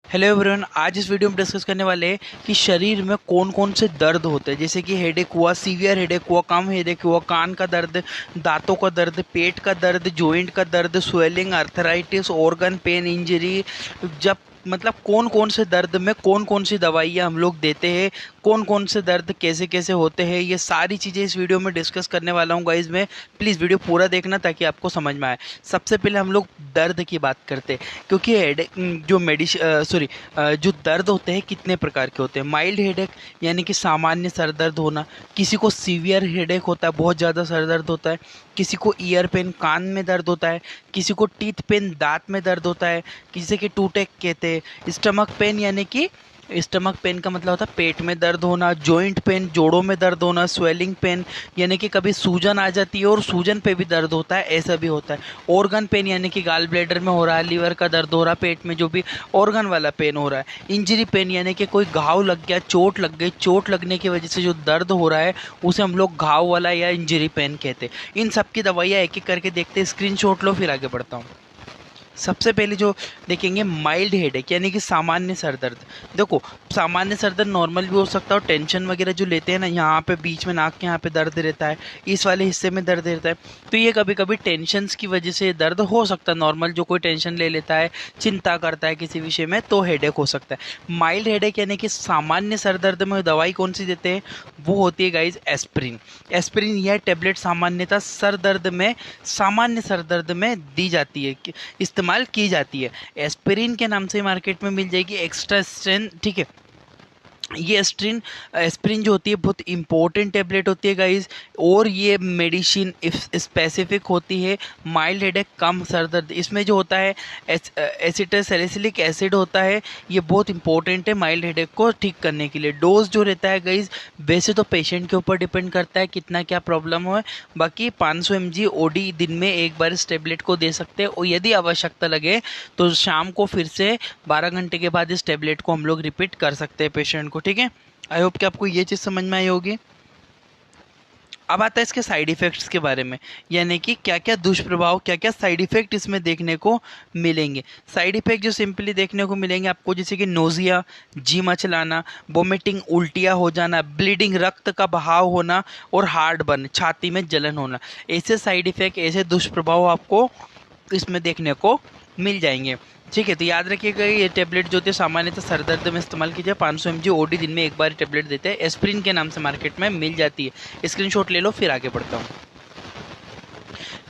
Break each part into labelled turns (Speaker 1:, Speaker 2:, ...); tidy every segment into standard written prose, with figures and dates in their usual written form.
Speaker 1: Hello everyone, आज इस video में डिस्कस करने वाले हैं कि शरीर में कौन कौन से दर्द होते हैं। जैसे कि हेडेक हुआ, सीवियर हेडेक हुआ, कम हेडेक हुआ, कान का दर्द, दांतों का दर्द, पेट का दर्द, जॉइंट का दर्द, swelling, arthritis, organ pain, injury. जब मतलब कौन कौन से दर्द में कौन कौन सी दवाइयाँ हम लोग देते हैं, कौन कौन से दर्द कैसे कैसे होते हैं, ये सारी चीज़ें इस वीडियो में डिस्कस करने वाला हूँ गाइज। मैं प्लीज़ वीडियो पूरा देखना ताकि आपको समझ में आए। सबसे पहले हम लोग दर्द की बात करते हैं, क्योंकि हेडेक जो जो दर्द होते हैं कितने प्रकार के होते हैं। माइल्ड हेडेक यानी कि सामान्य सर दर्द होना, किसी को सीवियर हेडेक होता है, बहुत ज़्यादा सर दर्द होता है, किसी को ईयर पेन कान में दर्द होता है, किसी को टीथ पेन दांत में दर्द होता है, किसी के टूटेक कहते हैं। स्टमक पेन यानी कि स्टमक पेन का मतलब होता है पेट में दर्द होना। जॉइंट पेन जोड़ों में दर्द होना। स्वेलिंग पेन यानी कि कभी सूजन आ जाती है और सूजन पे भी दर्द होता है, ऐसा भी होता है। ऑर्गन पेन यानी कि गाल ब्लैडर में हो रहा है, लीवर का दर्द हो रहा है, पेट में जो भी ऑर्गन वाला पेन हो रहा है। इंजरी पेन यानी कि कोई घाव लग गया, चोट लग गई, चोट लगने की वजह से जो दर्द हो रहा है उसे हम लोग घाव वाला या इंजरी पेन कहते हैं। इन सब की दवाइयाँ एक एक करके देखते हैं। स्क्रीनशॉट लो, फिर आगे बढ़ता हूँ। सबसे पहले जो देखेंगे माइल्ड हेडेक यानी कि सामान्य सर दर्द। देखो, सामान्य सर दर्द नॉर्मल भी हो सकता है और टेंशन वगैरह जो लेते हैं ना, यहाँ पे बीच में नाक के यहाँ पे दर्द रहता है, इस वाले हिस्से में दर्द रहता है, तो ये कभी कभी टेंशन की वजह से दर्द हो सकता है। नॉर्मल जो कोई टेंशन ले लेता है, चिंता करता है किसी विषय में, तो हेडेक हो सकता है। माइल्ड हेडेक यानी कि सामान्य सर दर्द में दवाई कौन सी देते हैं, वो होती है गाइज एस्प्रिन। एस्प्रिन यह टेबलेट सामान्यतः सर दर्द में, सामान्य सर दर्द में दी जाती है, इस्तेमाल की जाती है। एस्पिरिन के नाम से मार्केट में मिल जाएगी, एक्स्ट्रा स्ट्रेन, ठीक है। ये एस्ट्रिन एस्प्रिन जो होती है बहुत इंपॉर्टेंट टेबलेट होती है गाइज, और ये मेडिसिन स्पेसिफिक होती है। माइल्ड हेडेक कम सर दर्द, इसमें जो होता है एसिटोसैलिसिलिक एसिड होता है, ये बहुत इंपॉर्टेंट है माइल्ड हेडेक को ठीक करने के लिए। डोज जो रहता है गाइज, वैसे तो पेशेंट के ऊपर डिपेंड करता है कितना क्या प्रॉब्लम हो, बाकी 500 mg ओडी दिन में एक बार इस टेबलेट को दे सकते हैं, और यदि आवश्यकता लगे तो शाम को फिर से 12 घंटे के बाद इस टेबलेट को हम लोग रिपीट कर सकते हैं पेशेंट को, ठीक है। आई होप कि आपको ये चीज़ समझ में आई होगी। अब आता है इसके साइड इफ़ेक्ट्स के बारे में, यानी कि क्या क्या दुष्प्रभाव, क्या क्या साइड इफ़ेक्ट इसमें देखने को मिलेंगे। साइड इफ़ेक्ट जो सिंपली देखने को मिलेंगे आपको, जैसे कि नोजिया, जी मचलाना, वोमिटिंग, उल्टियाँ हो जाना, ब्लीडिंग, रक्त का बहाव होना, और हार्ट बर्न, छाती में जलन होना। ऐसे साइड इफ़ेक्ट, ऐसे दुष्प्रभाव आपको इसमें देखने को मिल जाएंगे, ठीक है। तो याद रखिएगा, ये टेबलेट जो होती है सामान्यतः सर दर्द में इस्तेमाल की जाए। 500 mg ओडी दिन में एक बार टेबलेट देते हैं, एस्प्रिन के नाम से मार्केट में मिल जाती है। स्क्रीनशॉट ले लो, फिर आगे बढ़ता हूँ।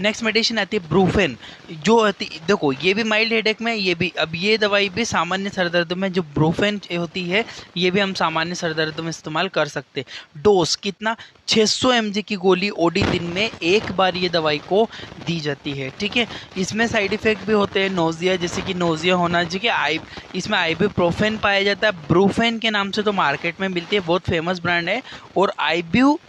Speaker 1: नेक्स्ट मेडिसिन आती है ब्रूफेन। जो होती, देखो ये भी माइल्ड हेडेक में, ये भी, अब ये दवाई भी सामान्य सर दर्द में, जो ब्रूफेन होती है ये भी हम सामान्य सर दर्द में इस्तेमाल कर सकते हैं। डोज कितना, 600 mg की गोली ओडी दिन में एक बार ये दवाई को दी जाती है, ठीक है। इसमें साइड इफेक्ट भी होते हैं, नोजिया, जैसे कि नोजिया होना, जैसे आई, इसमें आइब्यूप्रोफेन पाया जाता है। ब्रूफेन के नाम से तो मार्केट में मिलती है, बहुत फेमस ब्रांड है, और आइब्यू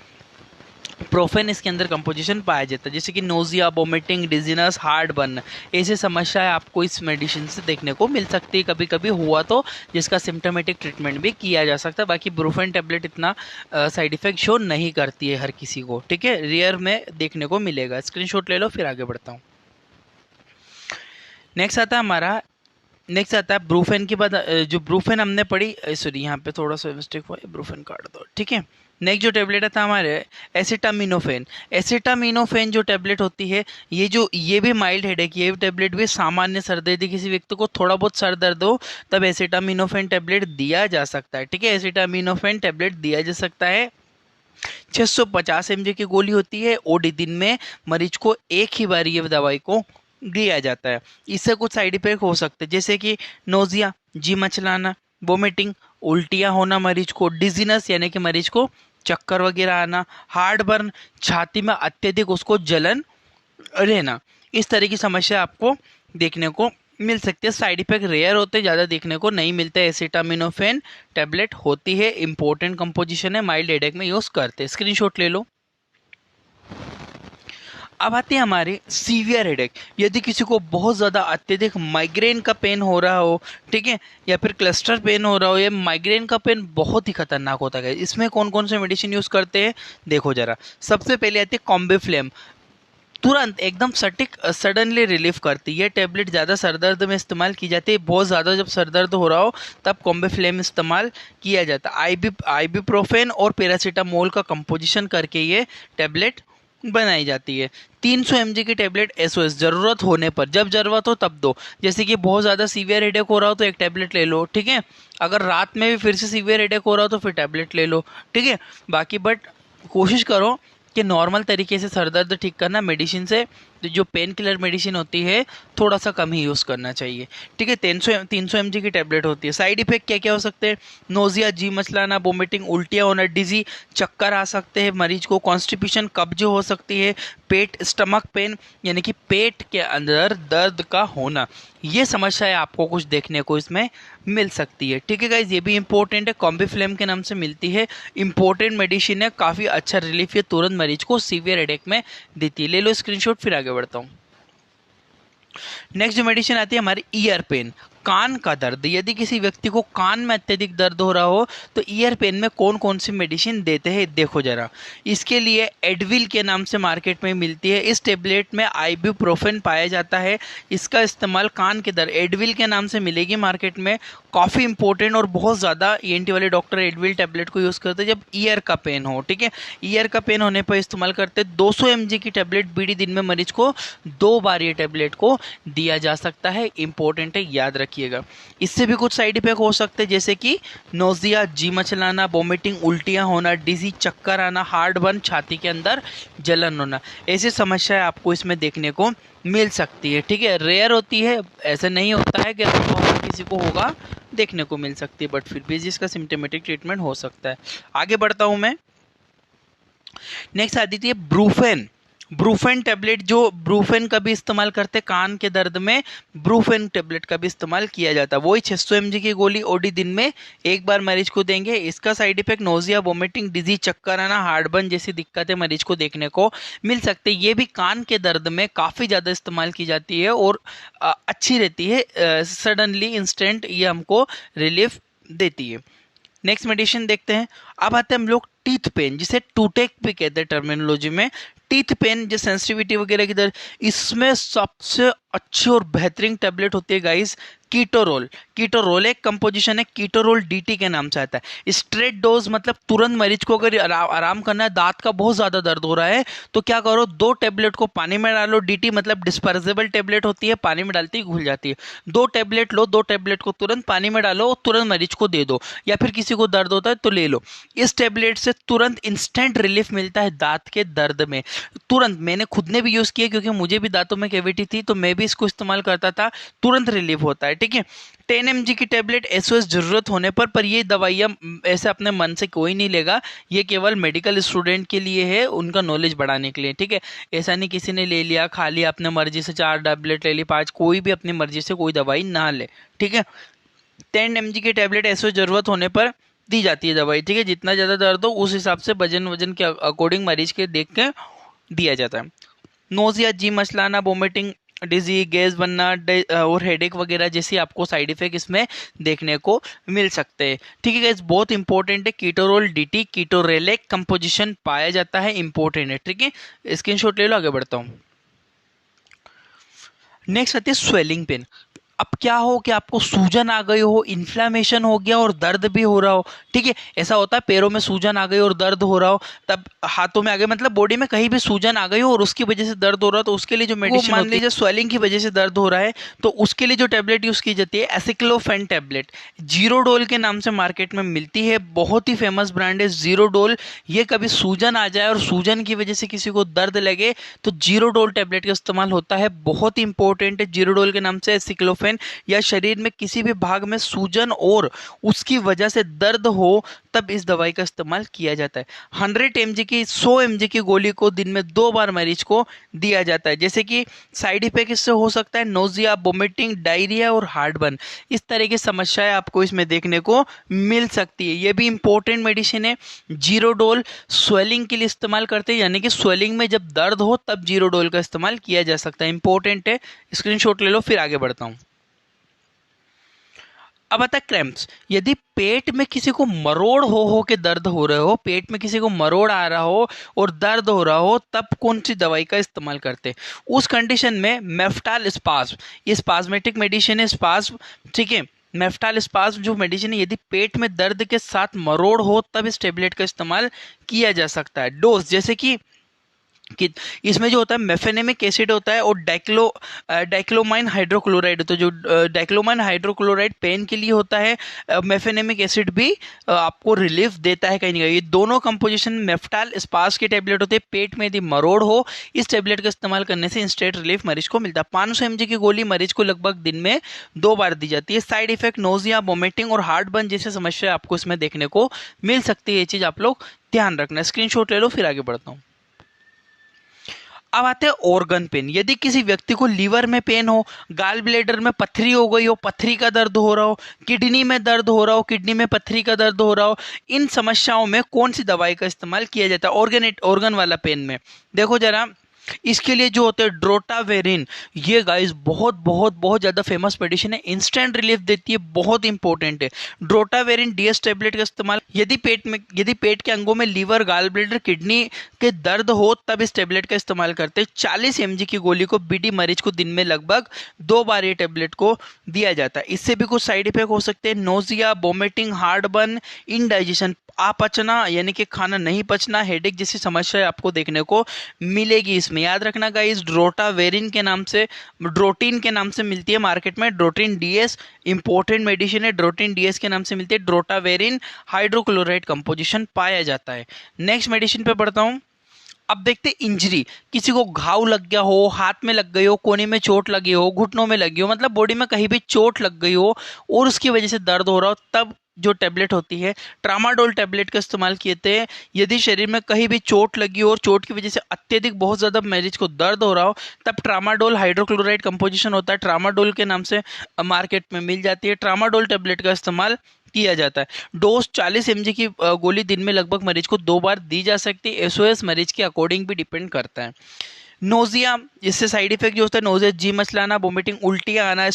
Speaker 1: प्रोफेन इसके अंदर कंपोजिशन पाया जाता है। जैसे कि nausea, vomiting, dizziness, heart burn, ऐसे समस्याएं आपको इस मेडिसिन से देखने को मिल सकती है। कभी कभी हुआ तो जिसका सिम्टोमेटिक ट्रीटमेंट भी किया जा सकता है। बाकी ब्रूफेन टेबलेट इतना साइड इफेक्ट शो नहीं करती है हर किसी को, ठीक है, रेयर में देखने को मिलेगा। स्क्रीनशॉट ले लो, फिर आगे बढ़ता हूँ। नेक्स्ट आता है हमारा, नेक्स्ट आता है ब्रूफेन के बाद, जो ब्रूफेन हमने पढ़ी, सॉरी यहाँ पे थोड़ा सा मिस्टेक हुआ, ब्रूफेन काट दो, ठीक है। नेक्स्ट जो टेबलेट आता है हमारे, एसिटामिनोफेन। एसिटामिनोफेन जो टेबलेट होती है, ये भी माइल्ड हेडेक, ये टेबलेट भी सामान्य सर दर्द, किसी व्यक्ति को थोड़ा बहुत सर दर्द हो तब एसिटामिनोफेन टेबलेट दिया जा सकता है, ठीक है। एसिटामिनोफेन टेबलेट दिया जा सकता है। 650 mg की गोली होती है, ओडी दिन में मरीज को एक ही बार ये दवाई को दिया जाता है। इससे कुछ साइड इफेक्ट हो सकते हैं, जैसे कि नोजिया, जी मचलाना, वोमिटिंग, उल्टियाँ होना मरीज को, डिजीनेस यानी कि मरीज को चक्कर वगैरह आना, हार्ट बर्न, छाती में अत्यधिक उसको जलन रहना। इस तरह की समस्या आपको देखने को मिल सकती है। साइड इफेक्ट रेयर होते हैं, ज़्यादा देखने को नहीं मिलते। एसिटामिनोफेन टेबलेट होती है, इंपॉर्टेंट कंपोजिशन है, माइल्ड हेडेक में यूज़ करते हैं। स्क्रीनशॉट ले लो। अब आते हैं हमारे सीवियर हेडेक। यदि किसी को बहुत ज़्यादा अत्यधिक माइग्रेन का पेन हो रहा हो, ठीक है, या फिर क्लस्टर पेन हो रहा हो, या माइग्रेन का पेन बहुत ही खतरनाक होता है, इसमें कौन कौन से मेडिसिन यूज़ करते हैं देखो जरा। सबसे पहले आती है कॉम्बिफ्लेम। तुरंत एकदम सटीक सडनली रिलीफ करती है। ये टैबलेट ज़्यादा सर दर्द में इस्तेमाल की जाती है, बहुत ज़्यादा जब सर दर्द हो रहा हो तब कॉम्बिफ्लेम इस्तेमाल किया जाता है। आइबुप्रोफेन और पैरासीटामोल का कंपोजिशन करके ये टैबलेट बनाई जाती है। 300 mg की टैबलेट एसओएस, ज़रूरत होने पर, जब ज़रूरत हो तब दो। जैसे कि बहुत ज़्यादा सीवियर हेडेक हो रहा हो तो एक टैबलेट ले लो, ठीक है। अगर रात में भी फिर से सीवियर हेडेक हो रहा हो तो फिर टैबलेट ले लो, ठीक है। बाकी बट कोशिश करो कि नॉर्मल तरीके से सर दर्द ठीक करना, मेडिसिन से जो पेन किलर मेडिसिन होती है थोड़ा सा कम ही यूज़ करना चाहिए, ठीक है। 300 mg की टैबलेट होती है। साइड इफेक्ट क्या क्या हो सकते हैं? नोजिया, जी मचलाना, वोमिटिंग, उल्टियाँ होना, डिजी, चक्कर आ सकते हैं मरीज को, कॉन्स्टिपेशन, कब्ज हो सकती है, पेट स्टमक पेन यानी कि पेट के अंदर दर्द का होना, ये समस्याएं आपको कुछ देखने को इसमें मिल सकती है, ठीक है गाइज। ये भी इंपॉर्टेंट है, कॉम्बिफ्लेम के नाम से मिलती है, इंपॉर्टेंट मेडिसिन है, काफ़ी अच्छा रिलीफ ये तुरंत मरीज को सीवियर हेडेक में देती है। ले लो स्क्रीनशॉट, फिर आगे बढ़ता हूँ। नेक्स्ट जो मेडिसिन आती है हमारी ईयर पेन, कान का दर्द। यदि किसी व्यक्ति को कान में अत्यधिक दर्द हो रहा हो तो ईयर पेन में कौन कौन सी मेडिसिन देते हैं देखो जरा। इसके लिए एडविल के नाम से मार्केट में मिलती है। इस टेबलेट में आइबुप्रोफेन पाया जाता है। इसका इस्तेमाल कान के दर्द, एडविल के नाम से मिलेगी मार्केट में, काफ़ी इंपॉर्टेंट और बहुत ज़्यादा ईएनटी वाले डॉक्टर एडविल टैबलेट को यूज़ करते हैं जब ईयर का पेन हो, ठीक है। ईयर का पेन होने पर इस्तेमाल करते हैं। 200 mg की टैबलेट बीडी दिन में मरीज को 2 बार ये टैबलेट को दिया जा सकता है, इंपॉर्टेंट है, याद रखिएगा। इससे भी कुछ साइड इफेक्ट हो सकते हैं जैसे कि नोजिया, जी मचलाना, वोमिटिंग, उल्टियाँ होना, डिजी, चक्कर आना, हार्ट बर्न, छाती के अंदर जलन होना, ऐसी समस्याएं आपको इसमें देखने को मिल सकती है, ठीक है। रेयर होती है, ऐसा नहीं होता है कि किसी को होगा, देखने को मिल सकती है, बट फिर भी इसका सिम्टोमेटिक ट्रीटमेंट हो सकता है। आगे बढ़ता हूं मैं। नेक्स्ट आती थी ब्रूफेन। ब्रूफेन टैबलेट, जो ब्रूफेन का भी इस्तेमाल करते कान के दर्द में, ब्रूफेन टैबलेट का भी इस्तेमाल किया जाता है। वही 600 mg की गोली ओडी दिन में एक बार मरीज को देंगे। इसका side effect nausea, vomiting, disease, चक्कर आना, हार्ट बर्न जैसी दिक्कतें मरीज को देखने को मिल सकती है। ये भी कान के दर्द में काफ़ी ज़्यादा इस्तेमाल की जाती है और अच्छी रहती है, सडनली इंस्टेंट ये हमको रिलीफ देती है। नेक्स्ट मेडिसिन देखते हैं। अब आते हैं हम लोग टीथ पेन, जिसे टूटेक भी कहते हैं टर्मिनोलॉजी में। टीथ पेन जो सेंसिटिविटी वगैरह की दर, इसमें सबसे अच्छी और बेहतरीन टैबलेट होती है गाइस कीटोरोल। कीटोरोल एक कंपोजिशन है, कीटोरोल डीटी के नाम से आता है। स्ट्रेट डोज मतलब तुरंत मरीज को अगर आराम करना है, दांत का बहुत ज़्यादा दर्द हो रहा है तो क्या करो, 2 टैबलेट को पानी में डालो। डीटी मतलब डिस्पर्जेबल टैबलेट होती है, पानी में डालती ही घुल जाती है। 2 टैबलेट लो, 2 टैबलेट को तुरंत पानी में डालो, तुरंत मरीज को दे दो, या फिर किसी को दर्द होता है तो ले लो। इस टैबलेट से तुरंत इंस्टेंट रिलीफ मिलता है दांत के दर्द में, तुरंत। मैंने खुद ने भी यूज़ किया क्योंकि मुझे भी दांतों में कैविटी थी तो मैं भी इसको इस्तेमाल करता था, तुरंत रिलीफ होता है, ठीक है। 10 mg की टैबलेट एसओएस जरूरत होने पर ये दवाइयाँ ऐसे अपने मन से कोई नहीं लेगा, ये केवल मेडिकल स्टूडेंट के लिए है, उनका नॉलेज बढ़ाने के लिए, ठीक है। ऐसा नहीं किसी ने ले लिया, खा लिया अपने मर्जी से, 4 टैबलेट ले ली, 5, कोई भी अपनी मर्जी से कोई दवाई ना ले, ठीक है। 10 mg की टैबलेट एसओएस जरूरत होने पर दी जाती है दवाई, ठीक है। जितना ज़्यादा दर्द हो उस हिसाब से वजन के अकॉर्डिंग मरीज के देख के दिया जाता है। नोजिया, जी मचलाना, वोमिटिंग, डिजी, गैस बनना और हेडेक वगैरह जैसे आपको साइड इफेक्ट इसमें देखने को मिल सकते हैं, ठीक है गाइस। बहुत इंपॉर्टेंट है कीटोरोल डीटी, कीटोरेलेक कंपोजिशन पाया जाता है, इंपॉर्टेंट है, ठीक है। स्क्रीनशॉट ले लो, आगे बढ़ता हूँ। नेक्स्ट आती है स्वेलिंग पेन। अब क्या हो कि आपको सूजन आ गई हो, इन्फ्लामेशन हो गया और दर्द भी हो रहा हो, ठीक है। ऐसा होता है पैरों में सूजन आ गई और दर्द हो रहा हो, तब हाथों में आ गई, मतलब बॉडी में कहीं भी सूजन आ गई हो और उसकी वजह से दर्द हो रहा हो, तो उसके लिए जो मेडिसिन, मान लीजिए स्वेलिंग की वजह से दर्द हो रहा है तो उसके लिए जो टैबलेट यूज की जाती है एसिक्लोफेन टैबलेट, जीरोडोल के नाम से मार्केट में मिलती है। बहुत ही फेमस ब्रांड है जीरोडोल। ये कभी सूजन आ जाए और सूजन की वजह से किसी को दर्द लगे तो जीरोडोल टैबलेट का इस्तेमाल होता है, बहुत ही इंपॉर्टेंट है। जीरोडोल के नाम से एसिक्लोफेन, या शरीर में किसी भी भाग में सूजन और उसकी वजह से दर्द हो तब इस दवाई का इस्तेमाल किया जाता है। 100 mg की 100 mg की गोली को दिन में 2 बार मरीज को दिया जाता है। जैसे कि साइड इफेक्ट इससे हो सकता है नोजिया, वोमिटिंग, डायरिया और हार्ट बर्न, इस तरह की समस्याएं आपको इसमें देखने को मिल सकती है। यह भी इंपॉर्टेंट मेडिसिन है। जीरोडोल स्वेलिंग के लिए इस्तेमाल करते हैं, यानी कि स्वेलिंग में जब दर्द हो तब जीरोडोल का इस्तेमाल किया जा सकता है, इंपॉर्टेंट है, स्क्रीनशॉट ले लो, फिर आगे बढ़ता हूँ। अब आता है क्रैम्प्स। यदि पेट में किसी को मरोड़ हो के दर्द हो रहे हो, पेट में किसी को मरोड़ आ रहा हो और दर्द हो रहा हो, तब कौन सी दवाई का इस्तेमाल करते हैं? उस कंडीशन में मेफ्टाल स्पाज्म, ये स्पाज्मेटिक मेडिसिन है, स्पाज्म, ठीक है। मेफ्टाल स्पाज्म जो मेडिसिन है, यदि पेट में दर्द के साथ मरोड़ हो तब इस टेबलेट का इस्तेमाल किया जा सकता है। डोज जैसे कि इसमें जो होता है मेफेनेमिक एसिड होता है और डाइक्लोमाइन हाइड्रोक्लोराइड होता है। जो डाइक्लोमाइन हाइड्रोक्लोराइड पेन के लिए होता है, मेफेनेमिक एसिड भी आपको रिलीफ देता है कहीं ना कहीं। ये दोनों कंपोजिशन मेफ्टाल स्पास के टेबलेट होते हैं। पेट में यदि मरोड़ हो, इस टेबलेट का इस्तेमाल करने से इंस्टेंट रिलीफ मरीज को मिलता है। 500 mg की गोली मरीज को लगभग दिन में 2 बार दी जाती है। साइड इफेक्ट नोजिया, वोमिटिंग और हार्ट बर्न जैसी समस्या आपको इसमें देखने को मिल सकती है। ये चीज आप लोग ध्यान रखना। स्क्रीनशॉट ले लो, फिर आगे बढ़ता हूँ। अब आते हैं ऑर्गन पेन। यदि किसी व्यक्ति को लीवर में पेन हो, गाल ब्लेडर में पथरी हो गई हो, पथरी का दर्द हो रहा हो, किडनी में दर्द हो रहा हो, किडनी में पथरी का दर्द हो रहा हो, इन समस्याओं में कौन सी दवाई का इस्तेमाल किया जाता है ऑर्गन वाला पेन में? देखो जरा, इसके लिए जो होते हैं ड्रोटावेरिन, ये गाइस बहुत बहुत बहुत ज़्यादा फेमस मेडिसिन है, इंस्टेंट रिलीफ देती है, बहुत इंपॉर्टेंट है। ड्रोटावेरिन डीएस टेबलेट का इस्तेमाल यदि पेट के अंगों में लीवर, गाल ब्लेडर, किडनी के दर्द हो तब इस टेबलेट का इस्तेमाल करते हैं। 40 mg की गोली को बीडी मरीज को दिन में लगभग 2 बार ये टेबलेट को दिया जाता है। इससे भी कुछ साइड इफेक्ट हो सकते हैं, nausea, vomiting, heartburn, indigestion, अपचना यानी कि खाना नहीं पचना, हेडेक जैसी समस्या आपको देखने को मिलेगी। इसमें याद रखना गाइस, ड्रोटावेरिन के नाम से, ड्रोटिन के नाम से मिलती है मार्केट में। ड्रोटिन डीएस इंपॉर्टेंट मेडिसिन है, ड्रोटिन डीएस के नाम से मिलती है। ड्रोटावेरिन हाइड्रोक्लोराइड कंपोजिशन पाया जाता है। नेक्स्ट मेडिसिन पे बढ़ता हूँ। अब देखते इंजरी, किसी को घाव लग गया हो, हाथ में लग गई हो, कोने में चोट लगी हो, घुटनों में लगी हो, मतलब बॉडी में कहीं भी चोट लग गई हो और उसकी वजह से दर्द हो रहा हो, तब जो टेबलेट होती है ट्रामाडोल टेबलेट का इस्तेमाल किए थे। यदि शरीर में कहीं भी चोट लगी हो और चोट की वजह से अत्यधिक बहुत ज़्यादा मरीज को दर्द हो रहा हो, तब ट्रामाडोल हाइड्रोक्लोराइड कंपोजिशन होता है, ट्रामाडोल के नाम से मार्केट में मिल जाती है। ट्रामाडोल टेबलेट का इस्तेमाल किया जाता है। डोज 40 mg की गोली दिन में लगभग मरीज को 2 बार दी जा सकती है। एसओएस मरीज के अकॉर्डिंग भी डिपेंड करता है। नोजिया, इससे साइड इफेक्ट जो होता है नोजिया, जी मचलाना, वोमिटिंग, उल्टियाँ आना,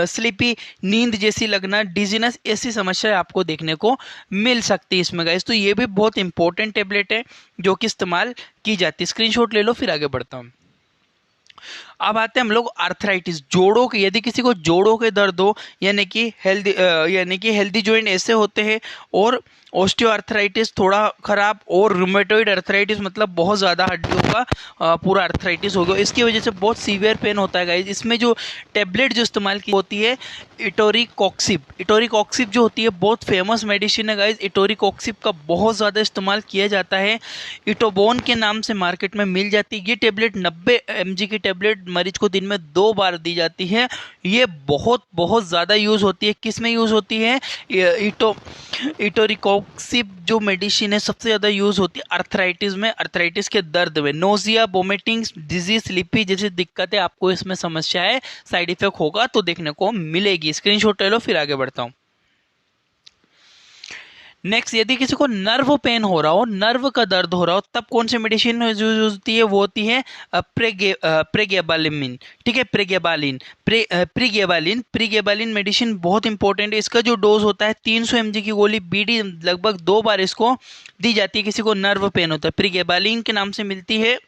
Speaker 1: स्लीपी, नींद जैसी लगना, डिजीनेस, ऐसी समस्या आपको देखने को मिल सकती है इसमें गाइस। तो ये भी बहुत इंपॉर्टेंट टेबलेट है जो कि इस्तेमाल की जाती है। स्क्रीनशॉट ले लो, फिर आगे बढ़ता हूँ। अब आते हैं हम लोग आर्थराइटिस, जोड़ों के। यदि किसी को जोड़ों के दर्द हो, यानी कि हेल्दी जॉइंट ऐसे होते हैं, और ऑस्टियोआर्थराइटिस थोड़ा खराब, और रूमेटॉइड अर्थराइटिस मतलब बहुत ज़्यादा हड्डियों का पूरा अर्थराइटिस हो गया, इसकी वजह से बहुत सीवियर पेन होता है गाइस। इसमें जो टेबलेट जो इस्तेमाल की होती है इटोरिकॉक्सिब, इटोरिकॉक्सिब जो होती है बहुत फेमस मेडिसिन है गाइस। इटोरिकॉक्सिब का बहुत ज़्यादा इस्तेमाल किया जाता है, इटोबोन के नाम से मार्केट में मिल जाती है। ये टेबलेट 90 mg की टेबलेट मरीज को दिन में 2 बार दी जाती है। ये बहुत बहुत ज़्यादा यूज़ होती है। किस में यूज़ होती है? इटोरिकॉक्सिब जो मेडिसिन है सबसे ज़्यादा यूज़ होती है अर्थराइटिस में, अर्थराइटिस के दर्द में। नोजिया, वोमिटिंग, डिजीज, स्लीपी जैसी दिक्कतें आपको इसमें समस्या है, साइड इफेक्ट होगा तो देखने को मिलेगी। स्क्रीनशॉट ले लो, फिर आगे बढ़ता हूँ। नेक्स्ट, यदि किसी को नर्व पेन हो रहा हो, नर्व का दर्द हो रहा हो, तब कौन सी मेडिसिन यूज होती है? वो होती है प्रेगेबालिन, ठीक है, प्रीगेबालिन मेडिसिन बहुत इंपॉर्टेंट है। इसका जो डोज होता है 300 mg की गोली बीडी लगभग 2 बार इसको दी जाती है। किसी को नर्व पेन होता है, प्रीगेबालिन के नाम से मिलती है।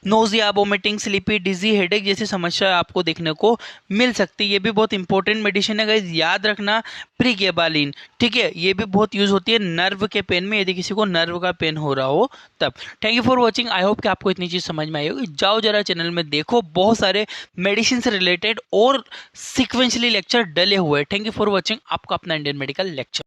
Speaker 1: नोजिया, वोमिटिंग, स्लीपी, डिजी, हेडेक जैसी समस्या आपको देखने को मिल सकती है। ये भी बहुत इंपॉर्टेंट मेडिसिन है गाइस, याद रखना प्रीगेबालिन, ठीक है। ये भी बहुत यूज होती है नर्व के पेन में, यदि किसी को नर्व का पेन हो रहा हो तब। Thank you for watching. I hope कि आपको इतनी चीज समझ में आई होगी। जाओ जरा चैनल में देखो, बहुत सारे मेडिसिन से रिलेटेड और सिक्वेंशली लेक्चर डले हुए हैं। Thank you for watching. आपका अपना इंडियन मेडिकल लेक्चर।